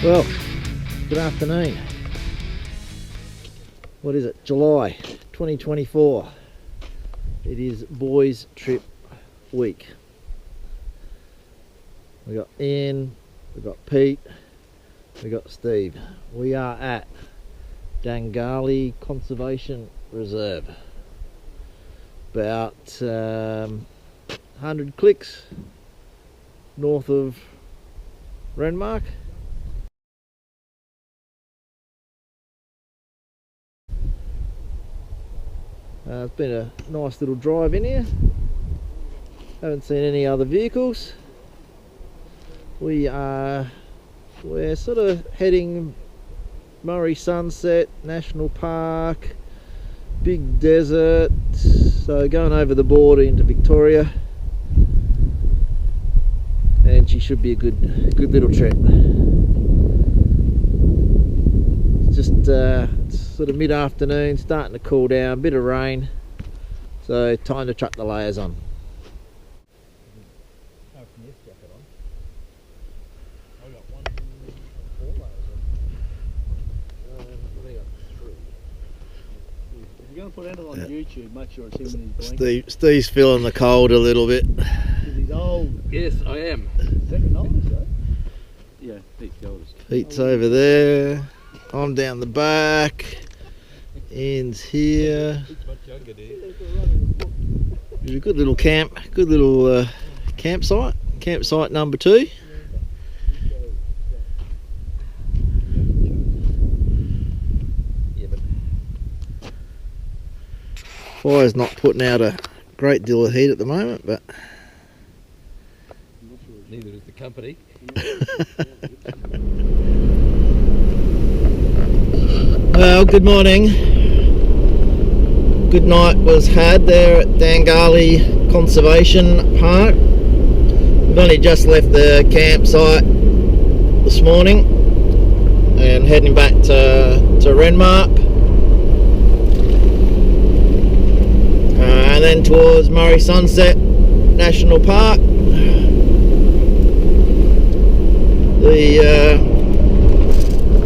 Well, good afternoon. What is it? July 2024. It is boys trip week. We got Ian, we got Pete, we got Steve. We are at Danggali Conservation Reserve. About 100 clicks north of Renmark. It's been a nice little drive in here. Haven't seen any other vehicles. We're sort of heading Murray Sunset National Park, big desert, so going over the border into Victoria, and she should be a good little trip. It's just it's sort of mid-afternoon, starting to cool down, bit of rain, so time to chuck the layers on. Put it on YouTube, make sure it's him and his Steve's feeling the cold a little bit. He's old. Yes, I am. Second oldest, though. Yeah, Pete's the oldest. Pete's over there. I'm down the back. Ian's here. It's a good little camp. Good little campsite. Campsite number 2. Fire's not putting out a great deal of heat at the moment, but neither is the company. Well, good morning. Good night was had there at Danggali Conservation Park. We've only just left the campsite this morning and heading back to Renmark. And then towards Murray Sunset National Park. The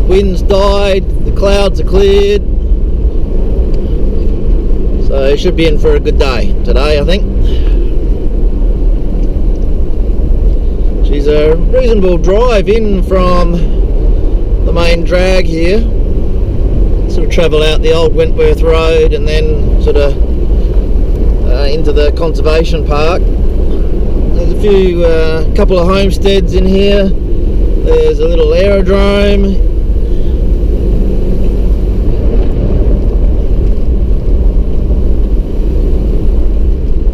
wind's died, the clouds are cleared, so should be in for a good day today, I think. She's a reasonable drive in from the main drag here. Sort of travel out the old Wentworth Road and then sort of into the conservation park. There's a few couple of homesteads in here. There's a little aerodrome.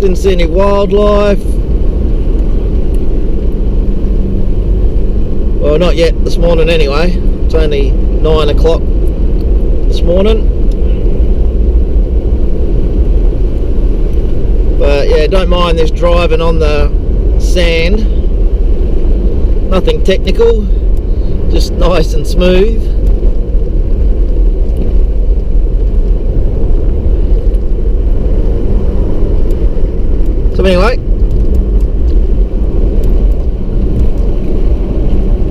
Didn't see any wildlife. Well, not yet this morning anyway. It's only 9 o'clock this morning. But yeah, don't mind this driving on the sand. Nothing technical, just nice and smooth. So anyway,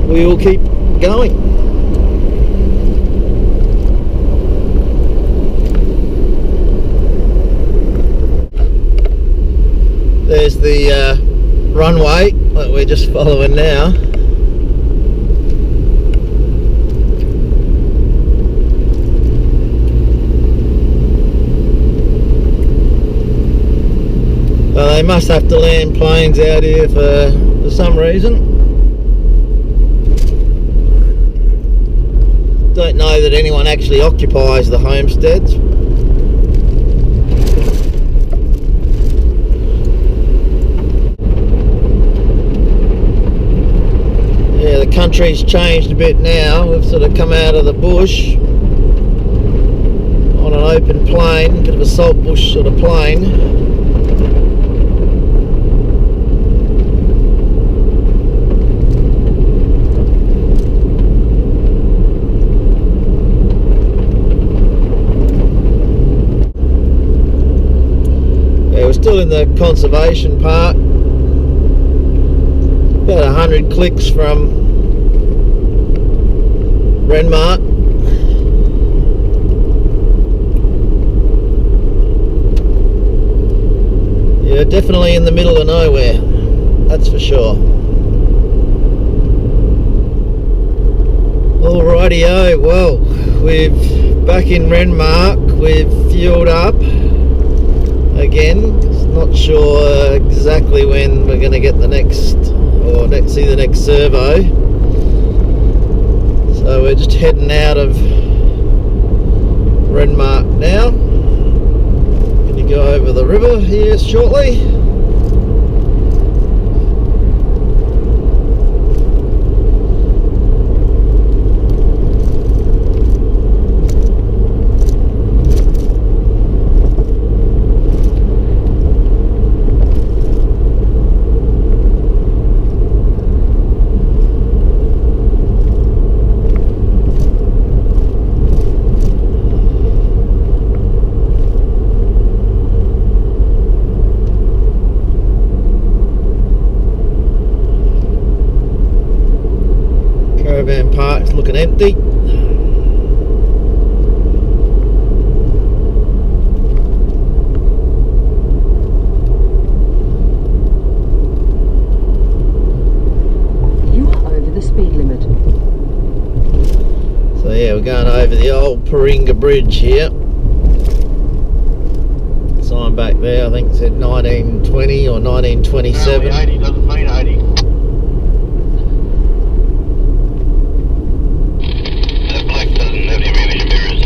we will keep going. There's the runway that we're just following now. Well, they must have to land planes out here for some reason. Don't know that anyone actually occupies the homesteads. Yeah, the country's changed a bit now. We've sort of come out of the bush on an open plain, bit of a salt bush sort of plain. Yeah, we're still in the conservation park. About 100 clicks from Renmark. Yeah, definitely in the middle of nowhere, that's for sure. Alrighty-o, well, we've back in Renmark, we've fueled up again. Not sure exactly when we're going to get the next, or see the next servo. So we're just heading out of Renmark now. Going to go over the river here shortly. Caravan park's looking empty. You are over the speed limit. So yeah, we're going over the old Paringa Bridge here. Sign back there, I think it said 1920 or 1927. Apparently 80 doesn't mean 80. That black doesn't have any mirrors.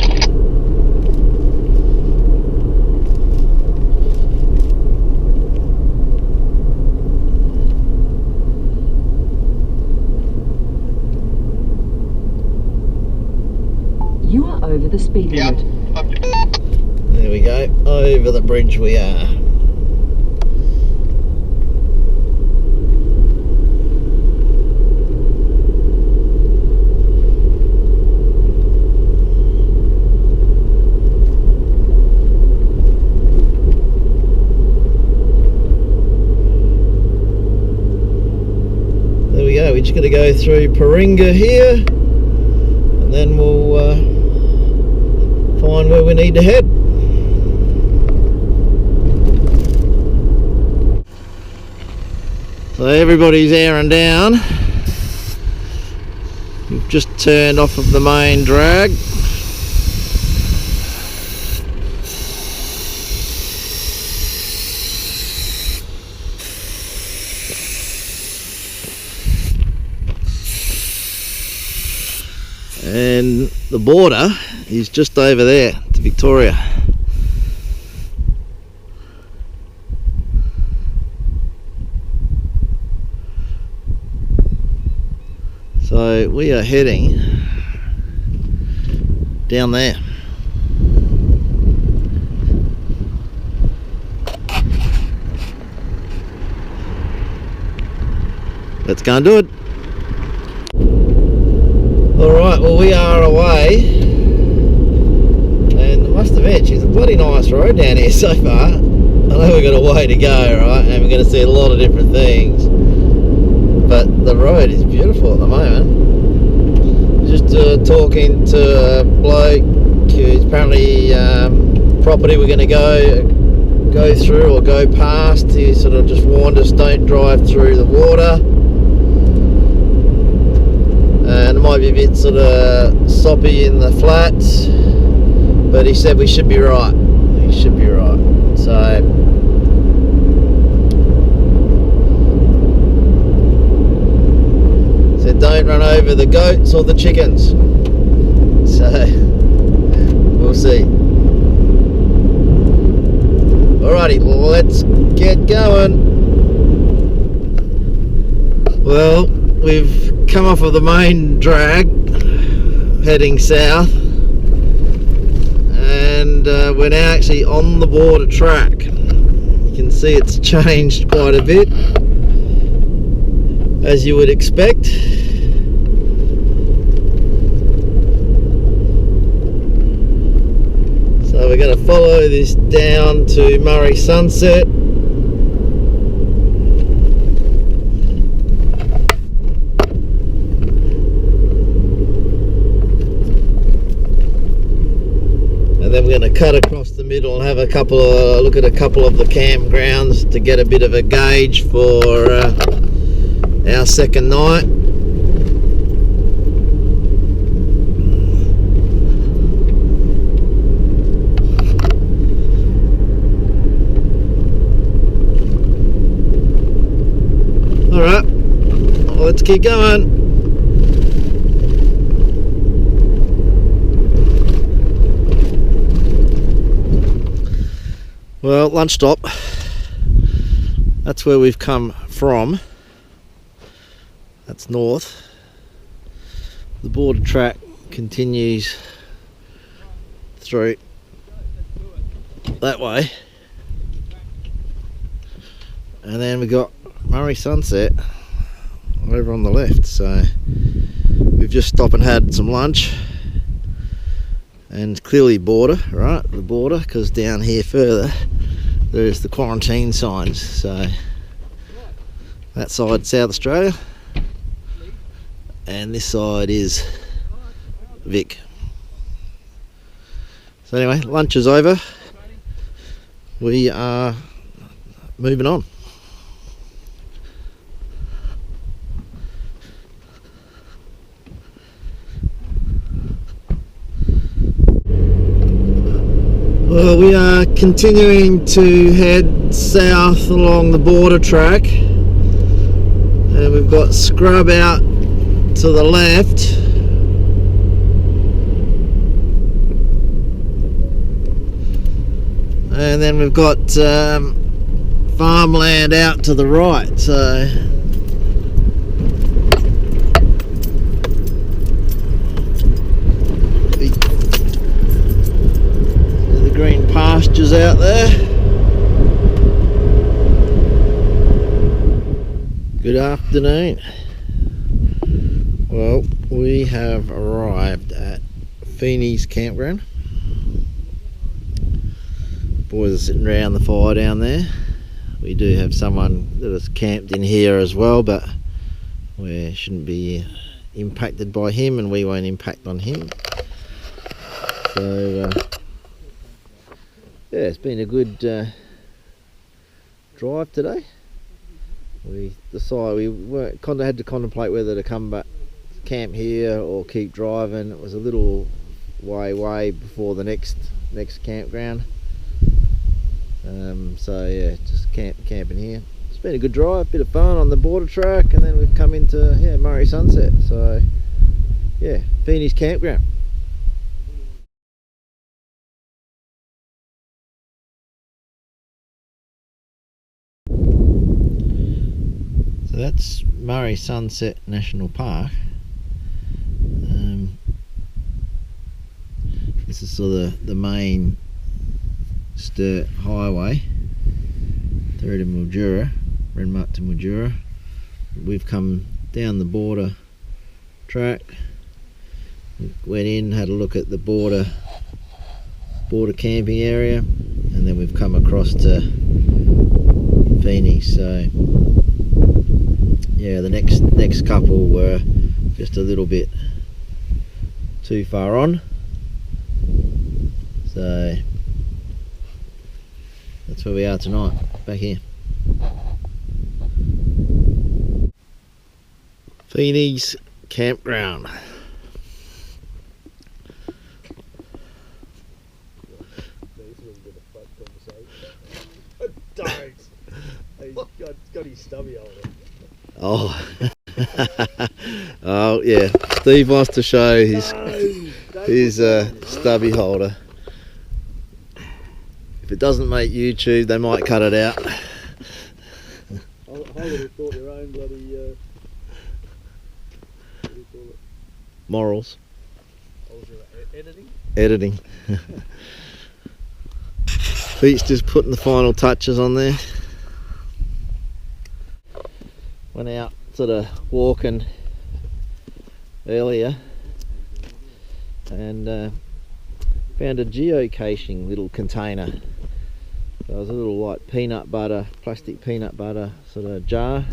You are over the speed Yeah. limit. There we go, over the bridge we are. There we go, we're just going to go through Paringa here and then we'll find where we need to head. So everybody's airing down. We've just turned off of the main drag. And the border is just over there to Victoria. So we are heading down there. Let's go and do it. Alright, well we are away, and I must admit, it's a bloody nice road down here so far. I know we've got a way to go, right, and we're going to see a lot of different things, but the road is beautiful at the moment. Just talking to a bloke who's apparently property we're going to go through or go past. He sort of just warned us, don't drive through the water. And it might be a bit sort of soppy in the flats, but he said we should be right. We should be right. So said don't run over the goats or the chickens. So we'll see. Alrighty, well let's get going. Well, we've come off of the main drag heading south, and we're now actually on the border track. You can see it's changed quite a bit, as you would expect. So we're going to follow this down to Murray Sunset. cut across the middle and have a couple of look at a couple of the campgrounds to get a bit of a gauge for our second night. Alright, let's keep going. Well, lunch stop. That's where we've come from. That's north. The border track continues through that way. And then we got Murray Sunset over on the left. So we've just stopped and had some lunch. And clearly border, right? The border, because down here further there's the quarantine signs. So that side South Australia, and this side is Vic. So anyway, lunch is over. We are moving on. Well, we are continuing to head south along the border track, and we've got scrub out to the left, and then we've got farmland out to the right. So green pastures out there. Good afternoon. Well, we have arrived at Feeney's campground. Boys are sitting around the fire down there. We do have someone that is camped in here as well, but we shouldn't be impacted by him, and we won't impact on him. So yeah, it's been a good drive today. We decided we had to contemplate whether to come back, camp here, or keep driving. It was a little way before the next campground. So yeah, just camping here. It's been a good drive, bit of fun on the border track, and then we've come into Murray Sunset. So yeah, Feeney's campground. So that's Murray Sunset National Park. This is sort of the main Sturt highway through to Mildura, Renmark to Mildura. We've come down the border track, went in, had a look at the border camping area, and then we've come across to Feeney. So yeah, the next couple were just a little bit too far on, so that's where we are tonight, back here. Feeney's campground. Don't. He's got his stubby holder. Oh, oh yeah. Steve wants to show his stubby holder. If it doesn't make YouTube, they might cut it out. I would have thought your own bloody what do you call it? Morals. Editing. Pete's just putting the final touches on there. Went out sort of walking earlier and found a geocaching little container. So it was a little like peanut butter, plastic peanut butter sort of jar.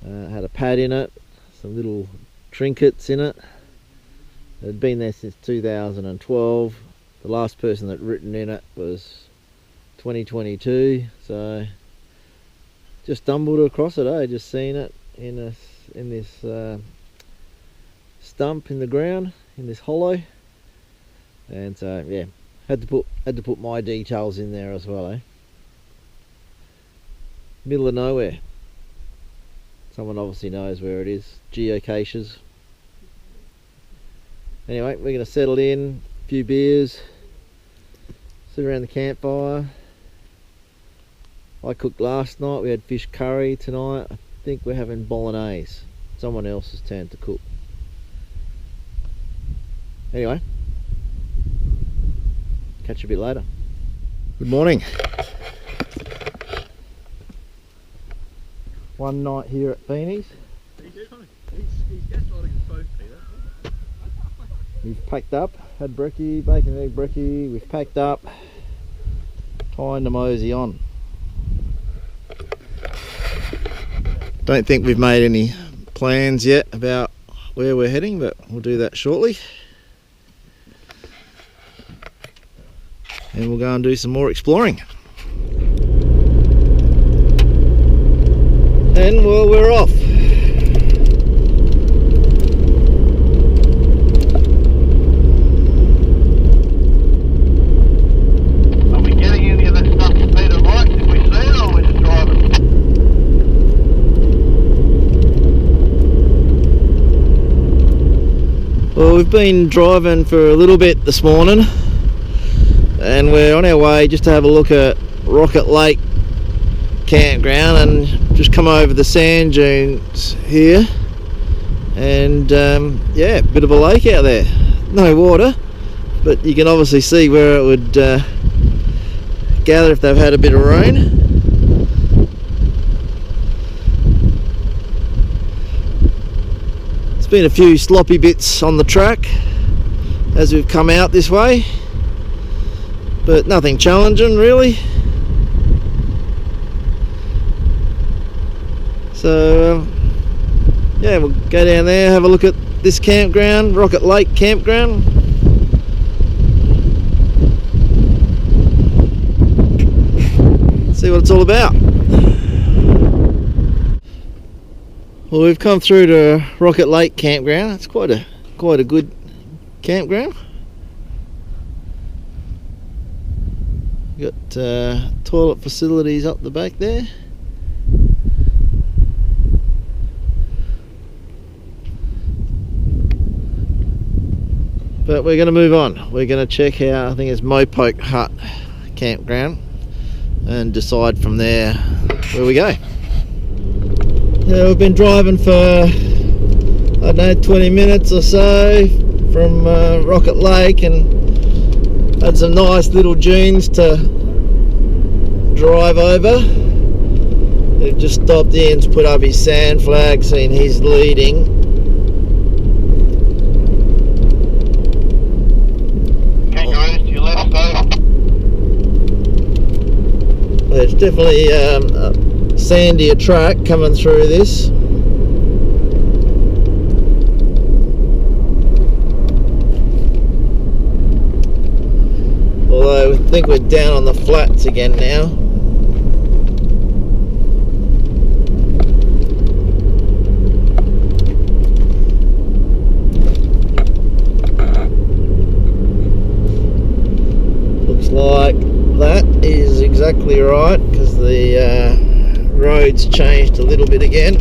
Had a pad in it, some little trinkets in it. It had been there since 2012. The last person that written in it was 2022, so just stumbled across it. Just seen it in this stump in the ground, in this hollow, and so yeah, had to put my details in there as well. Middle of nowhere. Someone obviously knows where it is. Geocaches. Anyway, we're going to settle in, a few beers, sit around the campfire. I cooked last night, we had fish curry tonight. I think we're having bolognese. Someone else's turn to cook. Anyway, catch you a bit later. Good morning. One night here at Feeney's. He's gaslighting us both, Peter. We've packed up, had brekkie, bacon and egg brekkie, we've packed up, time to mosey on. Don't think we've made any plans yet about where we're heading, but we'll do that shortly. And we'll go and do some more exploring. And well, we're off. Are we getting any of that stuff that Peter likes if we see it, or we're just driving? Well, we've been driving for a little bit this morning, and we're on our way just to have a look at Rocket Lake campground and just come over the sand dunes here, and yeah, bit of a lake out there, no water, but you can obviously see where it would gather if they've had a bit of rain. There's been a few sloppy bits on the track as we've come out this way, but nothing challenging really. So yeah, we'll go down there, have a look at this campground, Rocket Lake campground. See what it's all about. Well, we've come through to Rocket Lake campground. It's quite a good campground. Got toilet facilities up the back there. But we're going to move on. We're going to check out, I think it's Mopoke Hut campground, and decide from there where we go. Yeah, we've been driving for, I don't know, 20 minutes or so from Rocket Lake, and had some nice little dunes to drive over. We've just stopped in to put up his sand flag, seeing he's leading. There's definitely a sandier track coming through this. Although I think we're down on the flats again now. Looks like that is exactly right, because the road's changed a little bit again.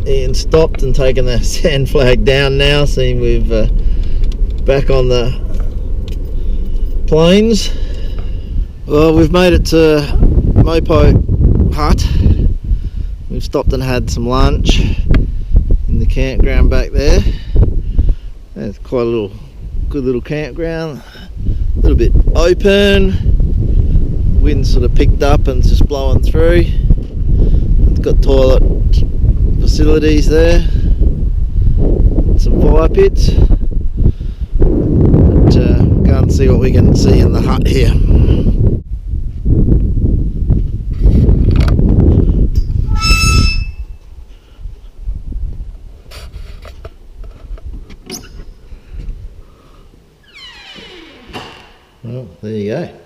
Ian stopped and taken the sand flag down now, seeing we've back on the plains. Well, we've made it to Mopoke Hut. We've stopped and had some lunch in the campground back there. It's quite a good little campground. A little bit open. Wind sort of picked up and it's just blowing through. It's got toilet facilities there. Some fire pits. But, go and see what we can see in the hut here. Well, there you go.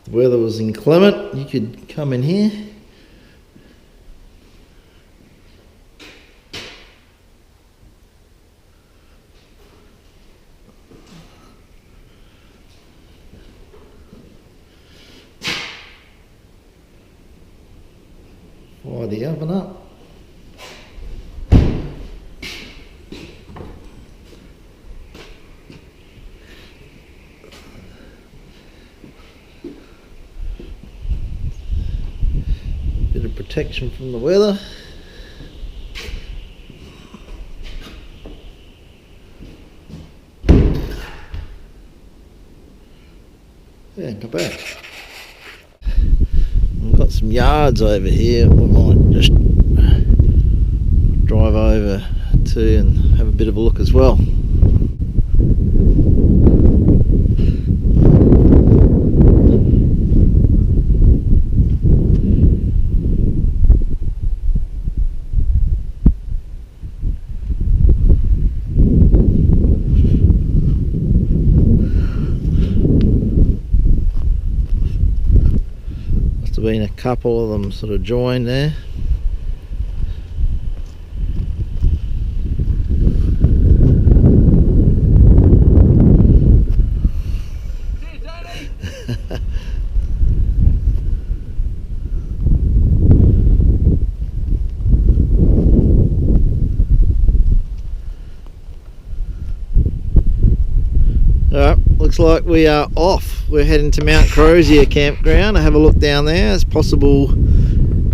The weather was inclement, you could come in here. Fire the oven up. Bit of protection from the weather. Yeah, not bad. We've got some yards over here. We might just drive over to and have a bit of a look as well. Been a couple of them sort of joined there. Alright, looks like we are off. We're heading to Mount Crozier campground to have a look down there as possible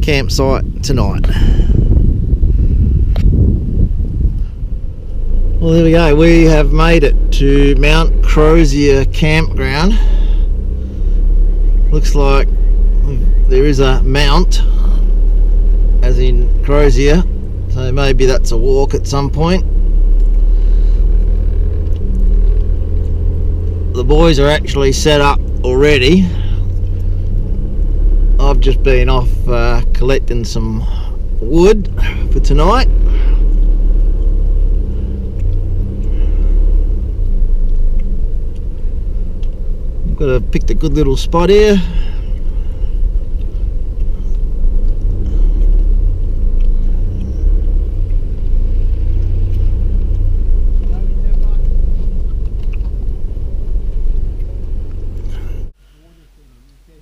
campsite tonight. Well, there we go. We have made it to Mount Crozier campground. Looks like there is a mount, as in Crozier, so maybe that's a walk at some point. The boys are actually set up already. I've just been off collecting some wood for tonight. I've got to pick a good little spot here.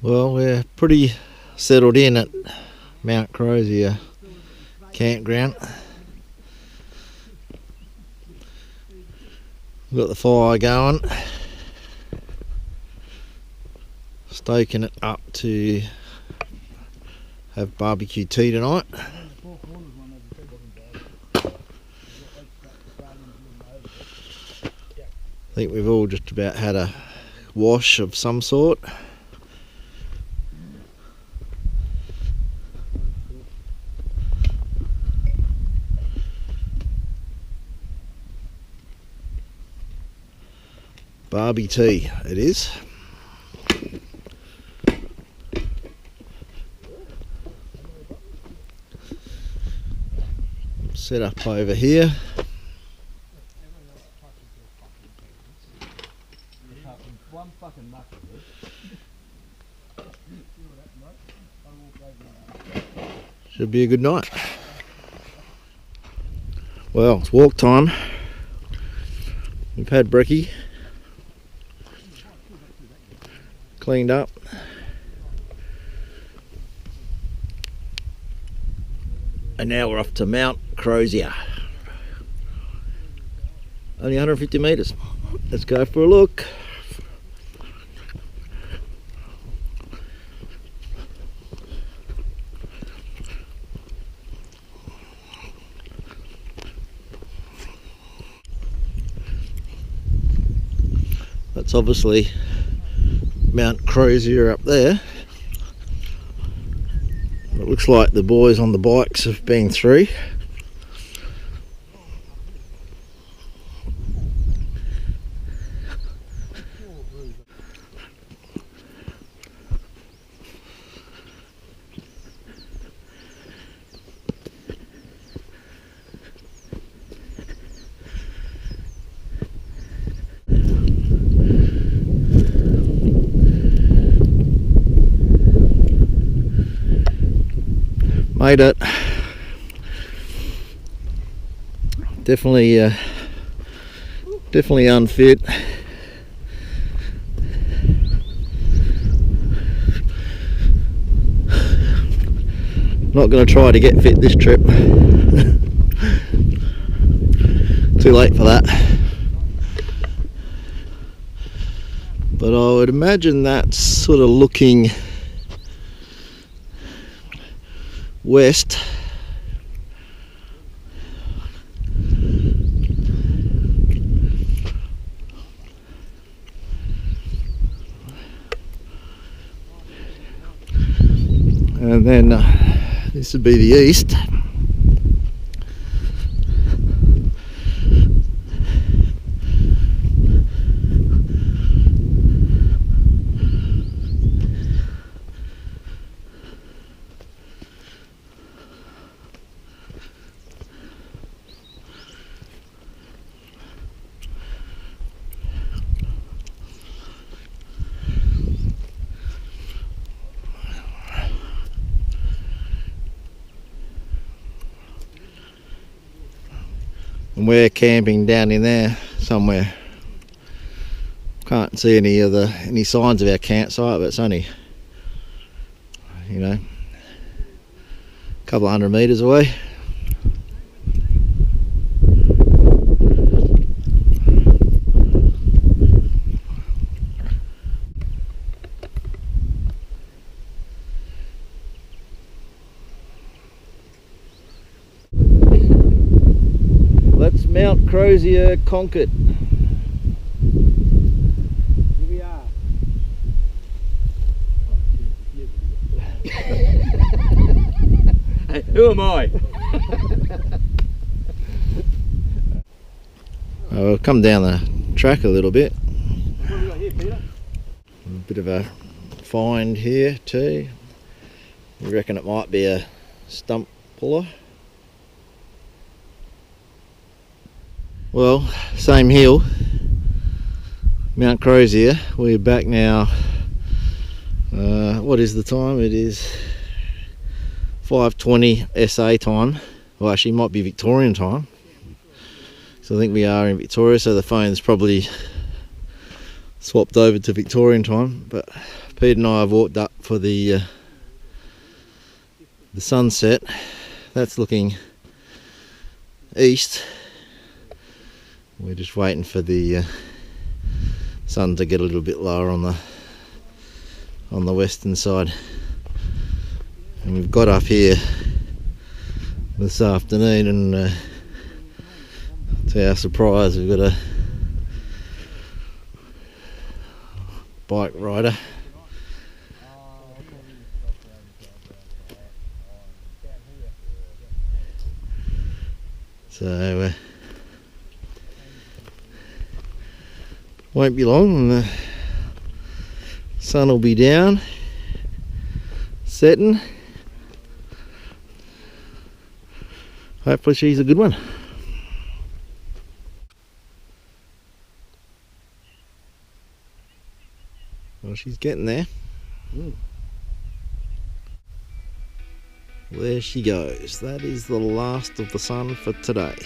Well, we're pretty settled in at Mount Crozier campground. We've got the fire going, stoking it up to have barbecue tea tonight. I think we've all just about had a wash of some sort. Barbie tea it is. Set up over here. Should be a good night. Well, it's walk time. We've had brekkie. Cleaned up. And now we're off to Mount Crozier. Only 150 metres. Let's go for a look. That's obviously Mount Crozier up there. It looks like the boys on the bikes have been through. Made it. Definitely unfit. Not going to try to get fit this trip. Too late for that. But I would imagine that's sort of looking west. And then this would be the east. And we're camping down in there somewhere. Can't see any signs of our campsite, but it's only, a couple of 100 metres away. That's Mount Crozier conquered. Here we are. Hey, who am I? We'll come down the track a little bit. What have we got here, Peter? A bit of a find here too. You reckon it might be a stump puller? Well, same hill, Mount Crozier. We're back now. What is the time? It is 5:20 SA time. Well, actually, it might be Victorian time. So I think we are in Victoria. So the phone's probably swapped over to Victorian time. But Pete and I have walked up for the sunset. That's looking east. We're just waiting for the sun to get a little bit lower on the western side. And we've got up here this afternoon, and to our surprise, we've got a bike rider. So won't be long and the sun will be down, setting. Hopefully she's a good one. Well, she's getting there. There she goes. That is the last of the sun for today.